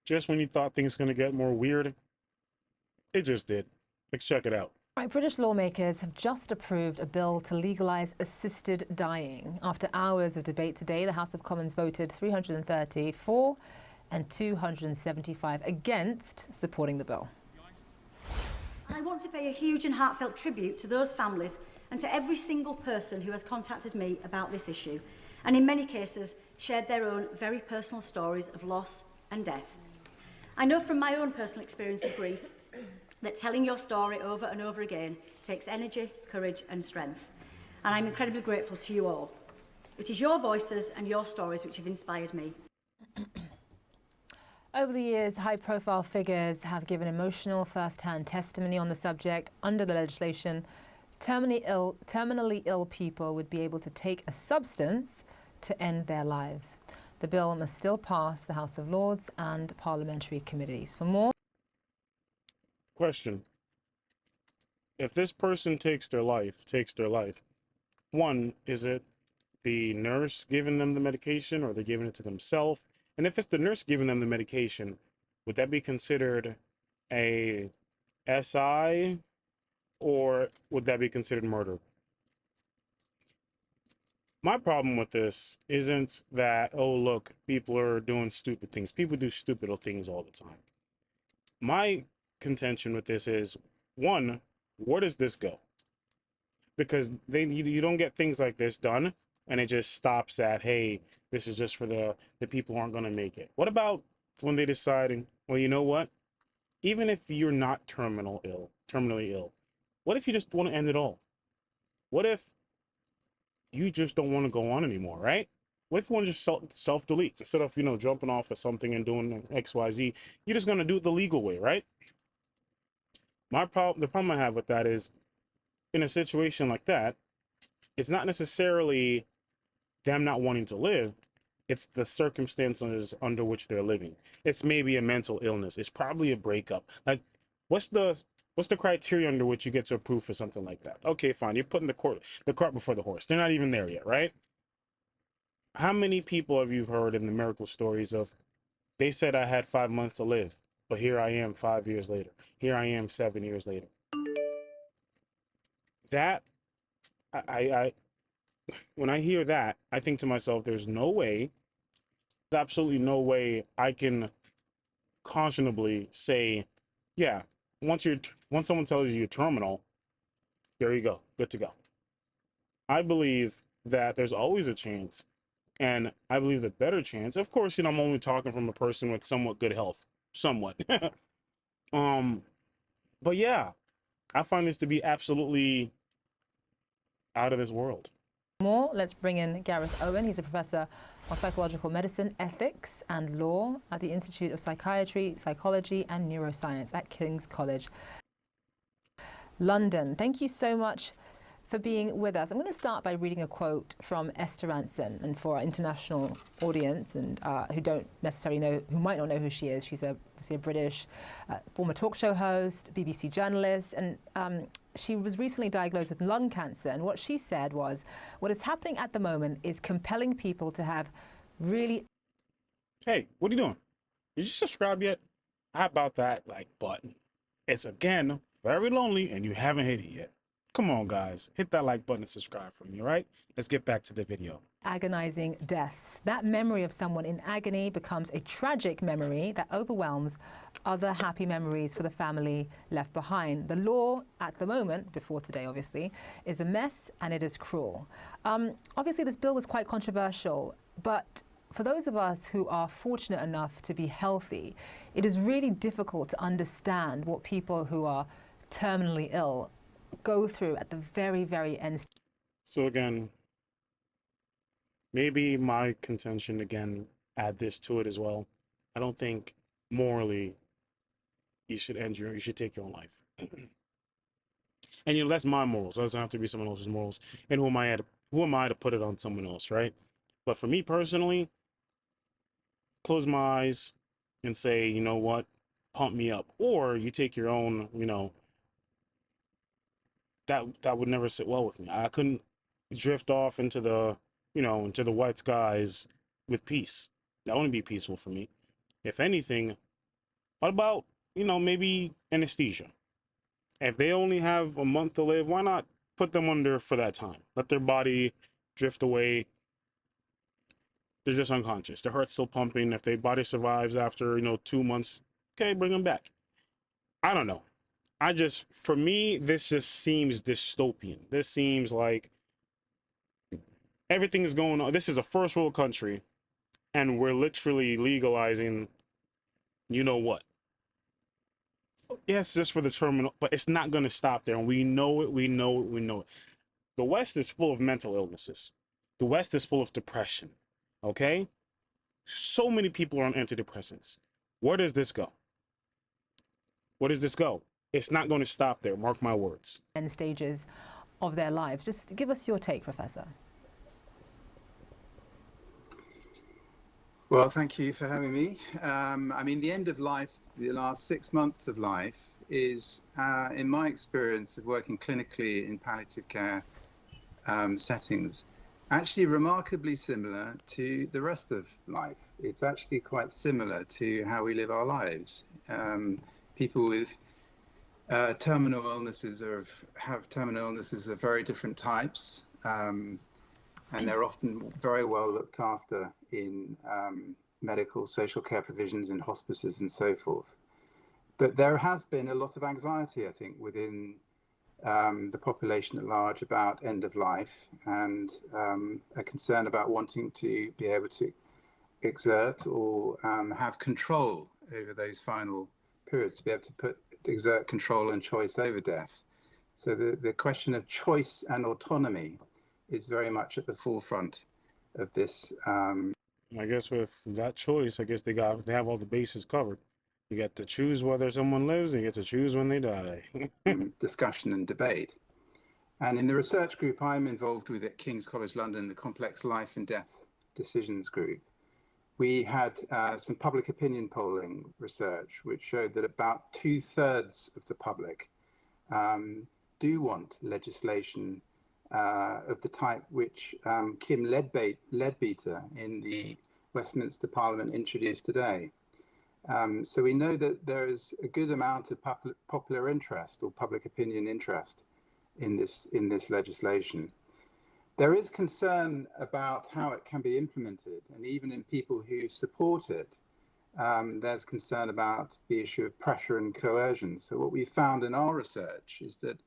Just when you thought things were going to get more weird, it just did. Let's check it out. Right, British lawmakers have just approved a bill to legalise assisted dying. After hours of debate today, the House of Commons voted 330 for and 275 against supporting the bill. I want to pay a huge and heartfelt tribute to those families and to every single person who has contacted me about this issue, and in many cases shared their own very personal stories of loss and death. I know from my own personal experience of grief that telling your story over and over again takes energy, courage and strength, and I'm incredibly grateful to you all. It is your voices and your stories which have inspired me. Over the years, high-profile figures have given emotional first-hand testimony on the subject. Under the legislation, terminally ill people would be able to take a substance to end their lives. The bill must still pass the House of Lords and parliamentary committees. For more... Question. If this person takes their life, one, is it the nurse giving them the medication or they're giving it to themselves? And if it's the nurse giving them the medication, would that be considered a SI or would that be considered murder? My problem with this isn't that, oh, look, people are doing stupid things. People do stupid things all the time. My contention with this is, one, where does this go? Because you don't get things like this done and it just stops at, hey, this is just for the people who aren't going to make it. What about when they deciding, well, you know what? Even if you're not terminally ill, what if you just want to end it all? What if you just don't want to go on anymore, right? What if you want to just self-delete instead of, jumping off of something and doing XYZ? You're just going to do it the legal way, right? The problem I have with that is, in a situation like that, it's not necessarily them not wanting to live, it's the circumstances under which they're living. It's maybe a mental illness. It's probably a breakup. Like, what's the criteria under which you get to approve for something like that? Okay, fine. You're putting the cart before the horse. They're not even there yet, right? How many people have you heard in the miracle stories of, they said I had 5 months to live, but here I am 5 years later. Here I am 7 years later. That, when I hear that, I think to myself, there's absolutely no way I can conscionably say, yeah, once someone tells you you're terminal, there you go, good to go. I believe that there's always a chance, and I believe the better chance, of course, I'm only talking from a person with somewhat good health, somewhat. But yeah, I find this to be absolutely out of this world. More, let's bring in Gareth Owen. He's a professor of psychological medicine, ethics and law at the Institute of Psychiatry, Psychology and Neuroscience at King's College London. Thank you so much for being with us. I'm going to start by reading a quote from Esther Rantzen, and for our international audience and who might not know who she is, she's obviously a British former talk show host, BBC journalist, and she was recently diagnosed with lung cancer. And what she said was, what is happening at the moment is compelling people to have really... Hey, what are you doing? Did you subscribe yet? How about that like button? It's, again, very lonely and you haven't hit it yet. Come on, guys, hit that like button and subscribe for me, all right? Let's get back to the video. Agonizing deaths. That memory of someone in agony becomes a tragic memory that overwhelms other happy memories for the family left behind. The law at the moment, before today obviously, is a mess and it is cruel. Obviously this bill was quite controversial, but for those of us who are fortunate enough to be healthy, it is really difficult to understand what people who are terminally ill go through at the very, very end. So again, maybe my contention, again, add this to it as well. I don't think morally you should take your own life. And that's my morals. It doesn't have to be someone else's morals. And who am I to put it on someone else, right? But for me personally, close my eyes and say, you know what, pump me up. Or you take your own, that would never sit well with me. I couldn't drift off into the white skies with peace. That wouldn't be peaceful for me. If anything, What about, maybe anesthesia? If they only have a month to live, why not put them under for that time? Let their body drift away. They're just unconscious. Their heart's still pumping. If their body survives after, 2 months, okay, bring them back. I don't know. For me, this just seems dystopian. This seems like everything is going on. This is a first world country, and we're literally legalizing, you know what? Yes, just for the terminal, but it's not going to stop there. And we know it. We know it. We know it. The West is full of mental illnesses. The West is full of depression. Okay? So many people are on antidepressants. Where does this go? Where does this go? It's not going to stop there. Mark my words. End stages of their lives. Just give us your take, Professor. Well, thank you for having me. I mean, the end of life, the last 6 months of life is, in my experience of working clinically in palliative care settings, actually remarkably similar to the rest of life. It's actually quite similar to how we live our lives. People with terminal illnesses have terminal illnesses of very different types. And they're often very well looked after in medical, social care provisions in hospices and so forth. But there has been a lot of anxiety, I think, within the population at large about end of life, and a concern about wanting to be able to exert or have control over those final periods, to be able to exert control and choice over death. So the question of choice and autonomy is very much at the forefront of this. I guess with that choice, I guess they have all the bases covered. You get to choose whether someone lives, and you get to choose when they die. Discussion and debate. And in the research group I'm involved with at King's College London, the Complex Life and Death Decisions Group, we had some public opinion polling research which showed that about 2/3 of the public do want legislation of the type which Kim Leadbeater in the Westminster Parliament introduced today. So we know that there is a good amount of popular interest or public opinion interest in this legislation. There is concern about how it can be implemented, and even in people who support it, there's concern about the issue of pressure and coercion. So what we found in our research is that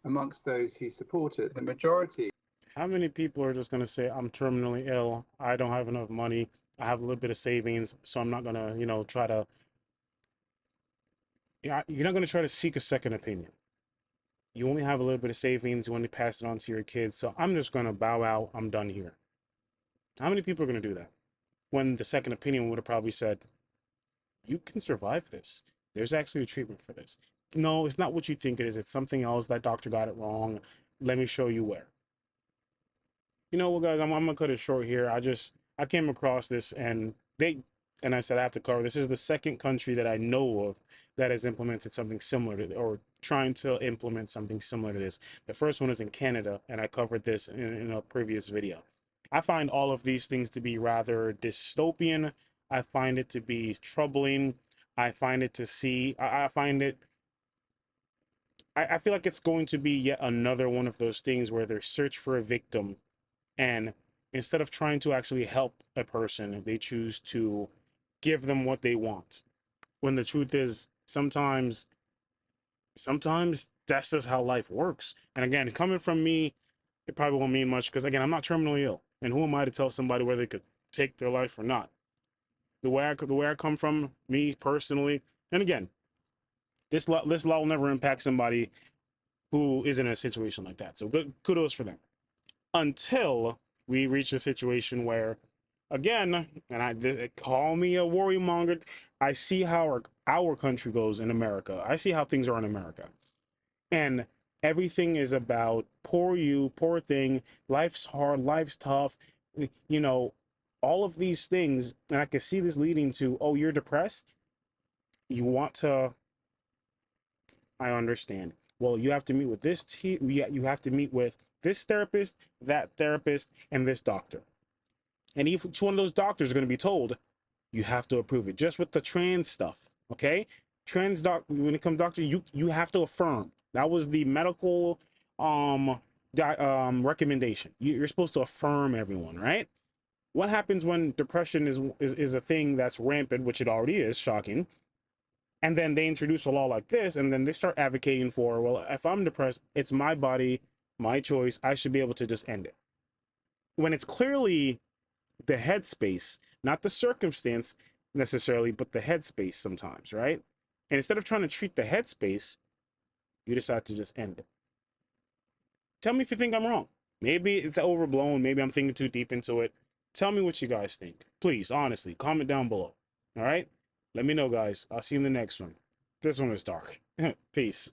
amongst those who support it, the majority. How many people are just going to say, I'm terminally ill, I don't have enough money, I have a little bit of savings, so I'm not going to, try to, you're not going to try to seek a second opinion. You only have a little bit of savings, you want to pass it on to your kids, so I'm just going to bow out, I'm done here. How many people are going to do that? When the second opinion would have probably said, you can survive this. There's actually a treatment for this. No, it's not what you think it is. It's something else. That doctor got it wrong. Let me show you where. You know what, guys? I'm gonna cut it short here. I came across this, and I said I have to cover. This is the second country that I know of that has implemented something similar to, or trying to implement something similar to this. The first one is in Canada, and I covered this in a previous video. I find all of these things to be rather dystopian. I find it to be troubling. I find it to see. I find it. I feel like it's going to be yet another one of those things where they search for a victim, and instead of trying to actually help a person, they choose to give them what they want. When the truth is, sometimes that's just how life works. And again, coming from me, it probably won't mean much because again, I'm not terminally ill, and who am I to tell somebody whether they could take their life or not? The way I come from, me personally, and again, this law will never impact somebody who is in a situation like that. So good kudos for them. Until we reach a situation where, again, and call me a worry monger, I see how our country goes in America. I see how things are in America, and everything is about poor you, poor thing. Life's hard, life's tough. All of these things, and I can see this leading to, oh, you're depressed. You want to. I understand. Well, you have to meet with this you have to meet with this therapist, that therapist, and this doctor. And each one of those doctors are going to be told, you have to approve it. Just with the trans stuff, Okay, when it comes doctor, you have to affirm. That was the medical recommendation. You're supposed to affirm everyone, right? What happens when depression is a thing that's rampant, which it already is, shocking, and then they introduce a law like this, and then they start advocating for, well, if I'm depressed, it's my body, my choice, I should be able to just end it, when it's clearly the headspace, not the circumstance necessarily, but the headspace sometimes, right? And instead of trying to treat the headspace, you decide to just end it. Tell me if you think I'm wrong. Maybe it's overblown. Maybe I'm thinking too deep into it. Tell me what you guys think. Please, honestly, comment down below. All right? Let me know, guys. I'll see you in the next one. This one is dark. Peace.